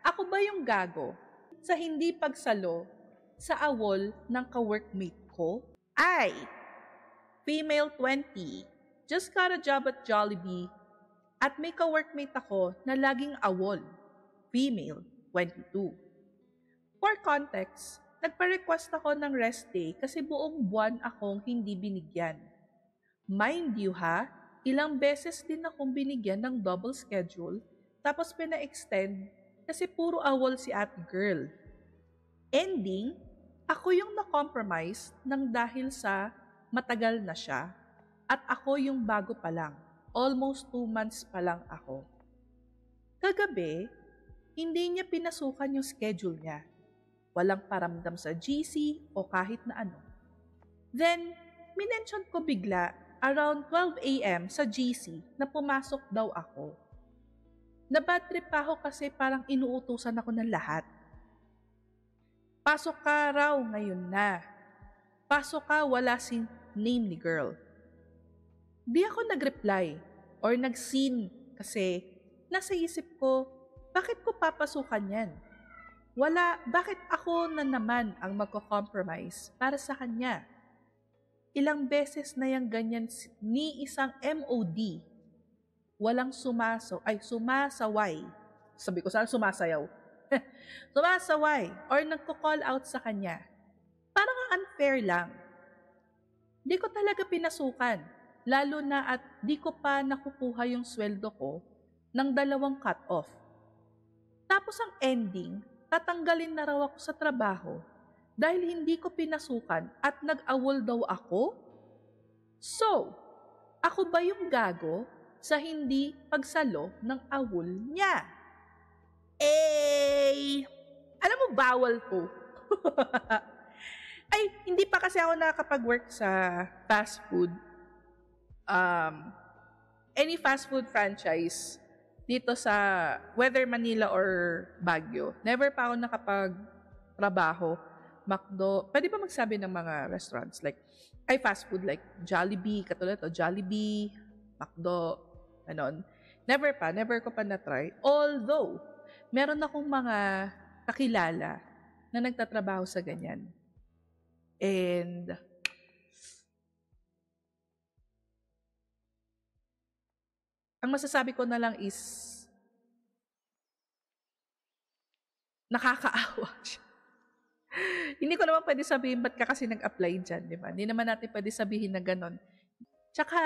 Ako ba yung gago sa hindi pagsalo sa awol ng ka-workmate ko? Ay, female 20, just got a job at Jollibee at may ka-workmate ako na laging awol, female 22. For context, nagpa-request ako ng rest day kasi buong buwan akong hindi binigyan. Mind you ha, ilang beses din akong binigyan ng double schedule tapos pina-extend kasi puro awol si ate girl. Ending, ako yung na-compromise nang dahil sa matagal na siya at ako yung bago pa lang. Almost 2 months pa lang ako. Kagabi, hindi niya pinasukan yung schedule niya. Walang paramdam sa GC o kahit na ano. Then, minention ko bigla around 12 a.m. sa GC na pumasok daw ako. Na-bad trip pa ako kasi parang inuutusan ako ng lahat. Pasok ka raw ngayon na. Pasok ka, wala si name ni girl. Di ako nag-reply or nag-seen kasi nasa isip ko, bakit ko papasukan yan? Bakit ako na naman ang magko-compromise para sa kanya? Ilang beses na yung ganyan ni isang MOD. Walang sumasaway. Sabi ko, saan sumasayaw? Sumasaway or nagko-call out sa kanya. Parang unfair lang. Di ko talaga pinasukan, lalo na at di ko pa nakukuha yung sweldo ko ng 2 cut-off. Tapos ang ending, tatanggalin na raw ako sa trabaho dahil hindi ko pinasukan at nag-awol daw ako? So, ako ba yung gago sa hindi pagsalo ng awol niya? Alam mo, bawal to. Ay, hindi pa kasi ako nakakapag-work sa fast food. Any fast food franchise dito sa whether Manila or Baguio. Never pa ako nakapag-trabaho. McDo, pwede ba magsabi ng mga restaurants like, fast food like Jollibee, katulad to, Jollibee, McDo, ganon. Never ko pa na-try. Although, meron akong mga kakilala na nagtatrabaho sa ganyan. And, ang masasabi ko na lang is, nakakaawa siya. Hindi ko naman pwede sabihin ba't ka kasi nag-apply dyan, di ba? Hindi naman natin pwede sabihin na ganon. Tsaka,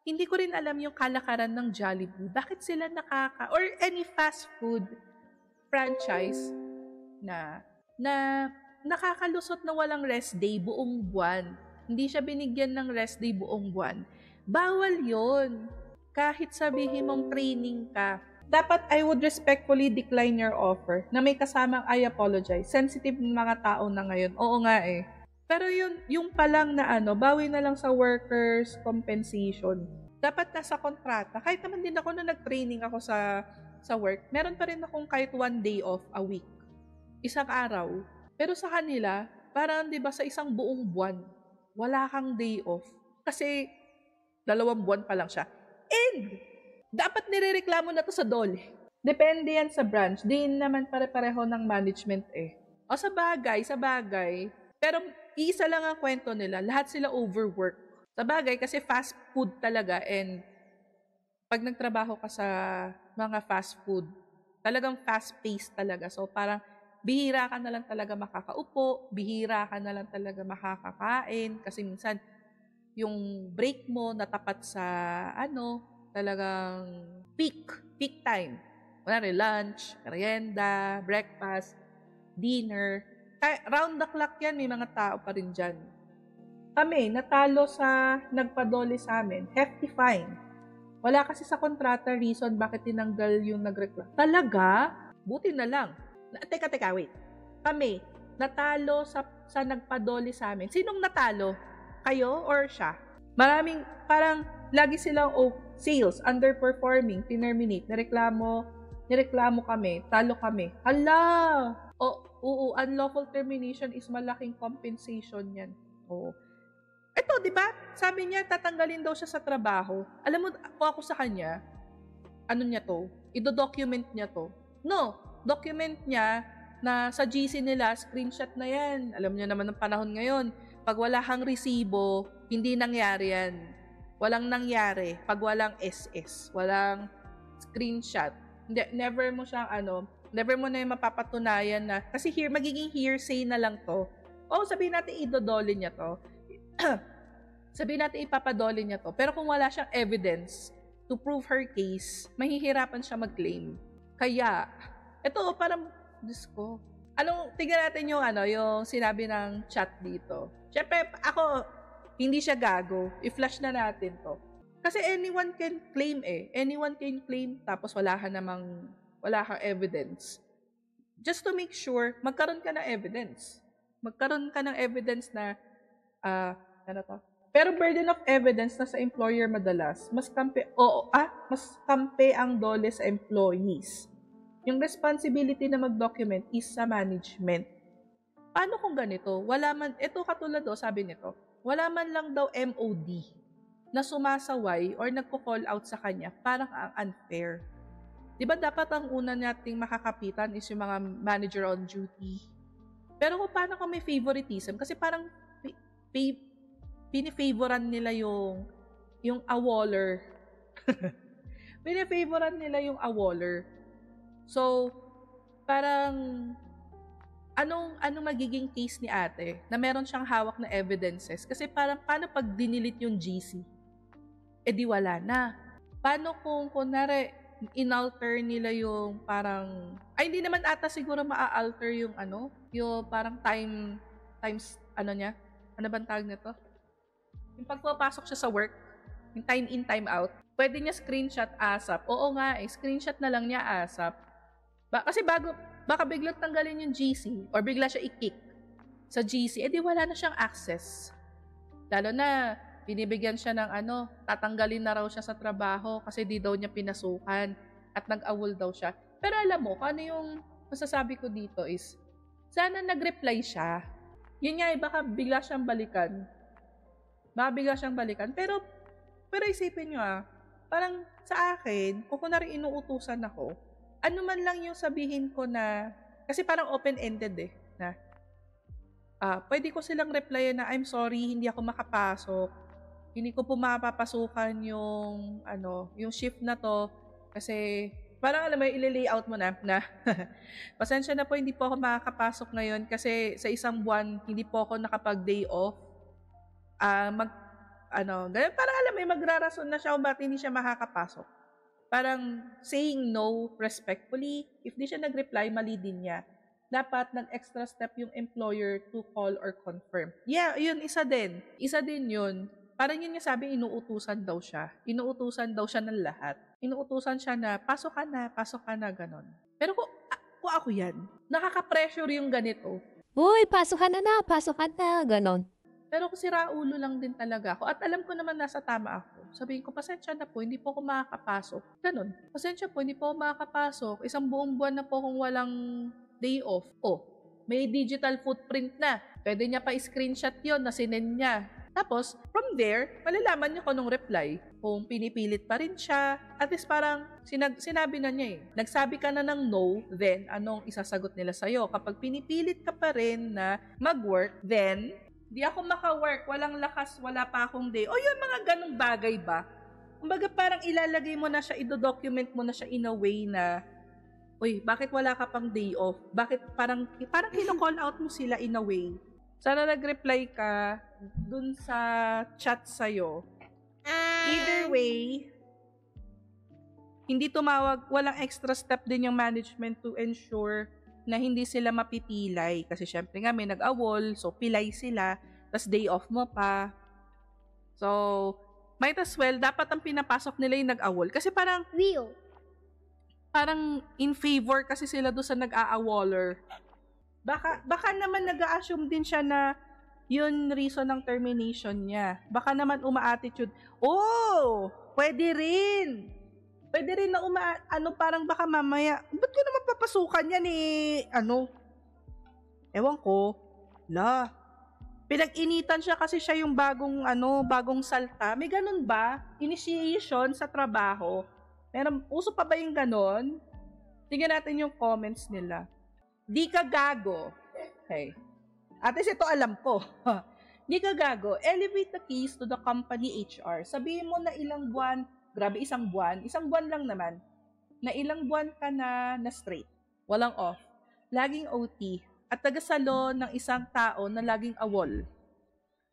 hindi ko rin alam yung kalakaran ng Jollibee. Bakit sila or any fast food franchise na nakakalusot na walang rest day buong buwan. Hindi siya binigyan ng rest day buong buwan. Bawal yon. Kahit sabihin mong training ka, dapat I would respectfully decline your offer na may kasamang I apologize. Sensitive ng mga tao na ngayon. Oo nga eh. Pero yung palang na bawi na lang sa workers' compensation. Dapat nasa kontrata. Kahit naman din ako na nag-training ako sa work, meron pa rin akong kahit 1 day off a week. Isang araw. Pero sa kanila, parang 'di ba sa isang buong buwan, wala kang day off. Kasi 2 buwan pa lang siya. And dapat nirereklamo na to sa DOLE. Depende yan sa branch. Di naman pare-pareho ng management eh. O sa bagay. Pero iisa lang ang kwento nila. Lahat sila overwork. Sa bagay kasi fast food talaga and pag nagtrabaho ka sa mga fast food, talagang fast-paced talaga. So parang bihira ka na lang talaga makakaupo, bihira ka na lang talaga makakakain kasi minsan yung break mo natapat sa talagang peak time. Kunwari lunch, merienda, breakfast, dinner. Round the clock yan, may mga tao pa rin dyan. Kami, natalo sa nagpadole sa amin, hefty fine. Wala kasi sa kontrata reason bakit tinanggal yung nagreklamo. Talaga? Buti na lang. Teka, wait. Kami, natalo sa nagpadole sa amin. Sinong natalo? Kayo or siya? Maraming, parang lagi silang sales, underperforming, terminate, nireklamo kami, talo kami. Hala! Unlawful termination is malaking compensation yan. Ito, di ba? Sabi niya, tatanggalin daw siya sa trabaho. Alam mo, ako sa kanya, ido-document niya to. No, document niya na sa GC nila, screenshot na yan. Alam niyo naman ng panahon ngayon, pag wala kang resibo, hindi nangyari yan. Walang nangyari pag walang SS, walang screenshot. Never mo siyang never mo na yung mapapatunayan na, kasi magiging hearsay na lang to. O sabihin natin idodole niya to. Sabihin natin ipapadole niya to. Pero kung wala siyang evidence to prove her case, mahihirapan siya mag-claim. Kaya, ito parang, Diyos ko. Tingnan natin yung sinabi ng chat dito. Siyempre, ako, hindi siya gago. I-flash na natin to. Kasi anyone can claim Anyone can claim, tapos wala kang evidence. Just to make sure, magkaroon ka ng evidence. Magkaroon ka ng evidence na, Pero burden of evidence na sa employer madalas, mas kampe ang dole sa employees. Yung responsibility na mag-document is sa management. Paano kung ganito? Ito katulad sabi nito, wala man lang daw MOD na sumasaway or nagko-call out sa kanya, parang ang unfair. Diba dapat ang una nating makakapitan is yung mga manager on duty? Pero kung paano kung may favoritism, kasi parang pinifavoran nila yung awaller. Pinifavoran nila yung awaller. So, parang anong magiging case ni ate na meron siyang hawak na evidences? Kasi parang paano pag dinilit yung GC? Di wala na. Paano kung kunwari inalter nila yung parang, hindi naman ata siguro maa-alter yung yung parang times niya? Ano bang tawag nito? Yung pagpapasok siya sa work, yung time in, time out, pwede niya screenshot ASAP. Oo nga screenshot na lang niya ASAP. Kasi baka biglang tanggalin yung GC or bigla siya i-kick sa GC, di wala na siyang access. Lalo na, binibigyan siya ng tatanggalin na raw siya sa trabaho kasi di daw niya pinasukan at nag-awol daw siya. Pero alam mo, ano yung masasabi ko dito is, sana nag-reply siya. Yun nga, baka bigla siyang balikan. Pero isipin nyo parang sa akin, kung kunwari inuutusan ako, ano man lang yung sabihin ko na, kasi parang open-ended na, pwede ko silang replyan na, I'm sorry, hindi ako makapasok. Hindi ko po mapapasukan yung shift na to, kasi, parang alam mo, i-layout mo na, pasensya na po, hindi po ako makakapasok ngayon, kasi sa isang buwan, hindi po ako nakapag-day off. Ganyan, parang alam mo, magrarason na siya kung bakit hindi siya makakapasok. Parang saying no respectfully, if di siya nag-reply, mali din niya. Dapat nag-extra step yung employer to call or confirm. Yeah, yun, isa din. Isa din yun. Parang yun nga sabi, inuutusan daw siya. Inuutusan daw siya ng lahat. Inuutusan siya na, pasok ka na, ganon. Pero kung ako yan, nakaka-pressure yung ganito. Uy, pasok ka na, ganon. Pero kung sira ulo lang din talaga ako, at alam ko naman nasa tama ako, sabihin ko, pasensya na po, hindi po ako makakapasok. Ganon. Pasensya po, hindi po ako makakapasok. Isang buong buwan na po kung walang day off. May digital footprint na. Pwede niya pa i-screenshot yon na sinend niya. Tapos, from there, malalaman niyo kung anong reply. Kung pinipilit pa rin siya, at least parang sinabi na niya Nagsabi ka na ng no, then anong isasagot nila sa'yo? Kapag pinipilit ka pa rin na mag-work, then di ako maka-work, walang lakas, wala pa akong day. Yun, mga ganong bagay ba? Kumbaga parang ilalagay mo na siya, ido-document mo na siya in a way na, uy, bakit wala ka pang day off? Bakit parang kino-call out mo sila in a way? Sana nag-reply ka dun sa chat sa'yo. Either way, hindi tumawag, walang extra step din yung management to ensure na hindi sila mapipilay. Kasi syempre nga may nag-awol, so pilay sila, tas day off mo pa. So, might as well, dapat ang pinapasok nila yung nag-awol. Kasi parang in favor kasi sila doon sa nag-aawaller. Baka naman nag-a-assume din siya na yun reason ng termination niya. Baka naman uma-attitude, pwede rin. Pwede rin na parang baka mamaya, ba't ko naman papasukan yan ewan ko, pinag-initan siya kasi siya yung bagong salta. May ganun ba? Initiation sa trabaho. Uso pa ba yung ganun? Tingnan natin yung comments nila. Di ka gago. Okay. At least ito alam ko. Di ka gago. Elevate the keys to the company HR. Sabihin mo na ilang buwan, grabe isang buwan lang naman, na ilang buwan ka na straight. Walang off. Laging OT. At tagasalo ng isang tao na laging awol.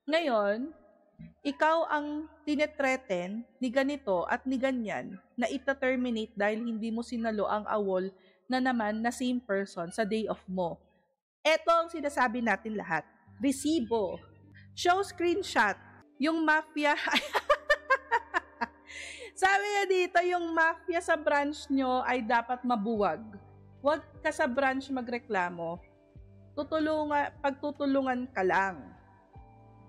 Ngayon, ikaw ang tinetreten ni ganito at ni ganyan na ita-terminate dahil hindi mo sinalo ang awol na naman na same person sa day off mo. Ito ang sinasabi natin lahat. Resibo. Show screenshot. Yung mafia. Sabi niya dito, yung mafia sa branch nyo ay dapat mabuwag. Huwag ka sa branch magreklamo. Pagtutulungan ka lang.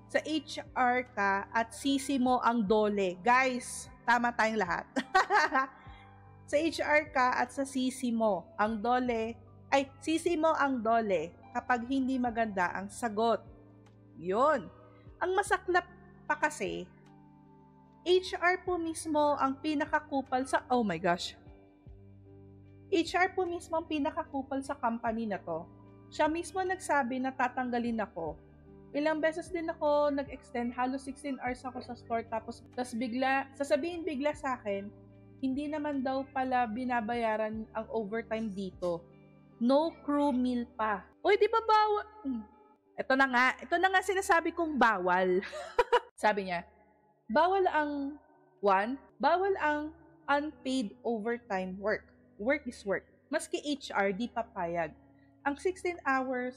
Sa HR ka at sisi mo ang dole. Guys, tama tayong lahat. Sa HR ka at sa sisi mo ang dole, sisi mo ang dole kapag hindi maganda ang sagot. Yun. Ang masaklap pa kasi, HR po mismo ang pinakakupal sa, oh my gosh. HR po mismo ang pinakakupal sa company na to. Siya mismo nagsabi na tatanggalin ako. Ilang beses din ako nag-extend, halos 16 hours ako sa store, tapos sasabihin bigla sa akin, hindi naman daw pala binabayaran ang overtime dito. No crew meal pa. Uy, di ba bawal? Ito na nga sinasabi kong bawal. Sabi niya, bawal ang unpaid overtime work. Work is work. Maski HR, di papayag. Ang 16 hours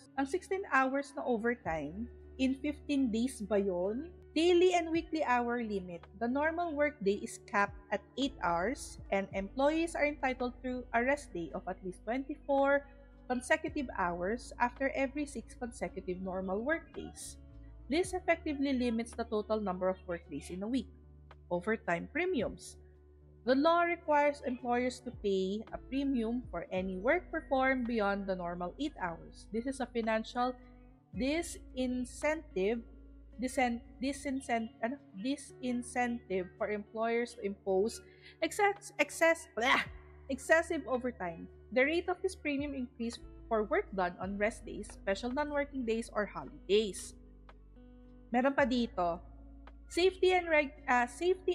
na overtime, in 15 days ba yun? Daily and weekly hour limit. The normal workday is capped at 8 hours and employees are entitled to a rest day of at least 24 consecutive hours after every 6 consecutive normal workdays. This effectively limits the total number of workdays in a week. Overtime premiums. The law requires employers to pay a premium for any work performed beyond the normal 8 hours. This is a financial disincentive for employers to impose excessive overtime. The rate of this premium increase for work done on rest days, special non-working days, or holidays. Meron pa dito, safety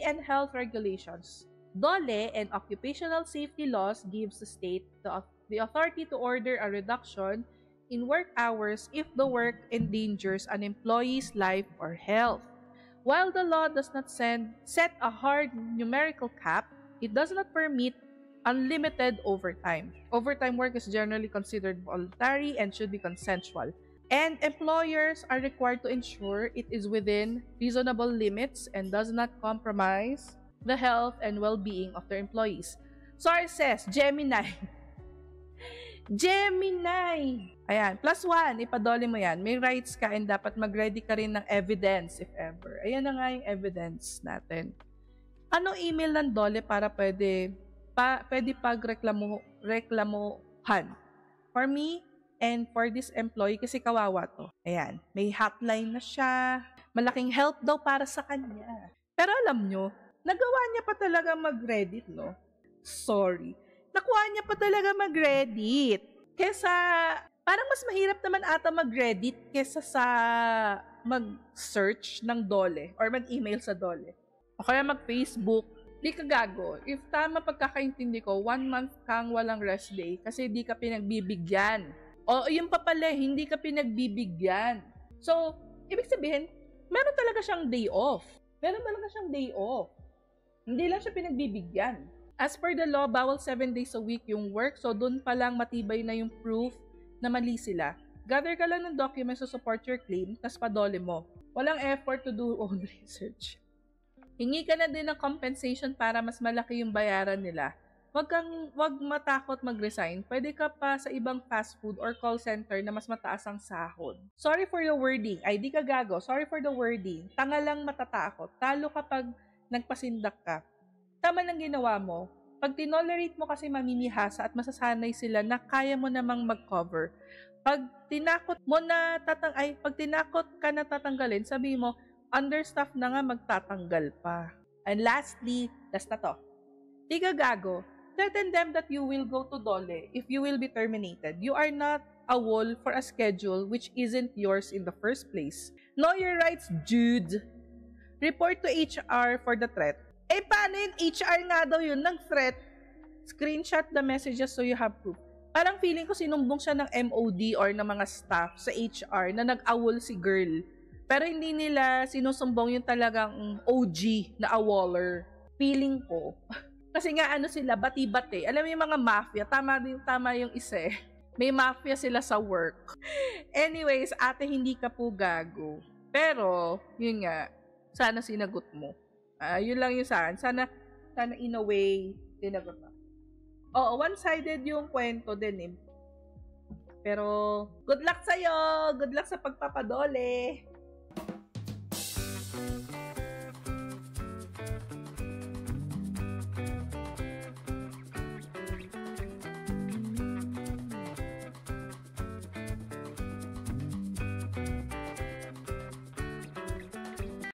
and health regulations. DOLE and occupational safety laws gives the state the authority to order a reduction in work hours if the work endangers an employee's life or health. While the law does not set a hard numerical cap, it does not permit unlimited overtime. Overtime work is generally considered voluntary and should be consensual. And employers are required to ensure it is within reasonable limits and does not compromise the health and well-being of their employees. Sources, Gemini. Gemini! Ayan, +1, ipadole mo yan. May rights ka and dapat mag-ready ka rin ng evidence if ever. Ayan na nga yung evidence natin. Anong email ng dole para pwede pagreklamuhan? For me and for this employee, kasi kawawa to. Ayan, may hotline na siya. Malaking help daw para sa kanya. Pero alam nyo, nagawa niya pa talaga mag-Reddit, no? Sorry. Nakuha niya pa talaga mag-Reddit. Kesa, parang mas mahirap naman ata mag-Reddit kesa sa mag-search ng dole or mag-email sa dole. O kaya mag-Facebook. Di ka gago. If tama pagkakaintindi ko, 1 month kang walang rest day kasi di ka pinagbibigyan. O yun pa pala, hindi ka pinagbibigyan. So, ibig sabihin, meron talaga siyang day off. Hindi lang siya pinagbibigyan. As per the law, bawal 7 days a week yung work, so dun pa lang matibay na yung proof na mali sila. Gather ka lang ng documents to support your claim, tas padole mo. Walang effort to do own research. Hingi ka na din ng compensation para mas malaki yung bayaran nila. Wag matakot mag-resign. Pwede ka pa sa ibang fast food or call center na mas mataas ang sahod. Sorry for the wording. Ay, di ka gago. Sorry for the wording. Tanga lang matatakot. Talo kapag nagpasindak ka. Tama ng ginawa mo. Pag tinolerate mo kasi mamimihasa at masasanay sila na kaya mo namang mag-cover. Pag tinakot ka na tatanggalin, sabi mo, understaff na nga magtatanggal pa. And lastly, last na to. Di ka gago. threaten them that you will go to Dole if you will be terminated. You are not a wall for a schedule which isn't yours in the first place. Know your rights, Jude. Report to HR for the threat. Eh, paano yun? HR nga daw yun, nag-threat. Screenshot the messages so you have proof. Parang feeling ko sinumbong siya ng MOD or ng mga staff sa HR na nag-awol si girl. Pero hindi nila sinusumbong yung talagang OG na awaller. Feeling ko. Kasi nga ano sila, bati-bati. Alam mo yung mga mafia, tama yung isa eh. May mafia sila sa work. Anyways, ate, hindi ka po gago. Pero, yun nga, sana sinagot mo. Yun lang yung sana. Sana in a way, sinagot mo. Oo, one-sided yung kwento din eh. Pero, good luck sa'yo! Good luck sa pagpapadole!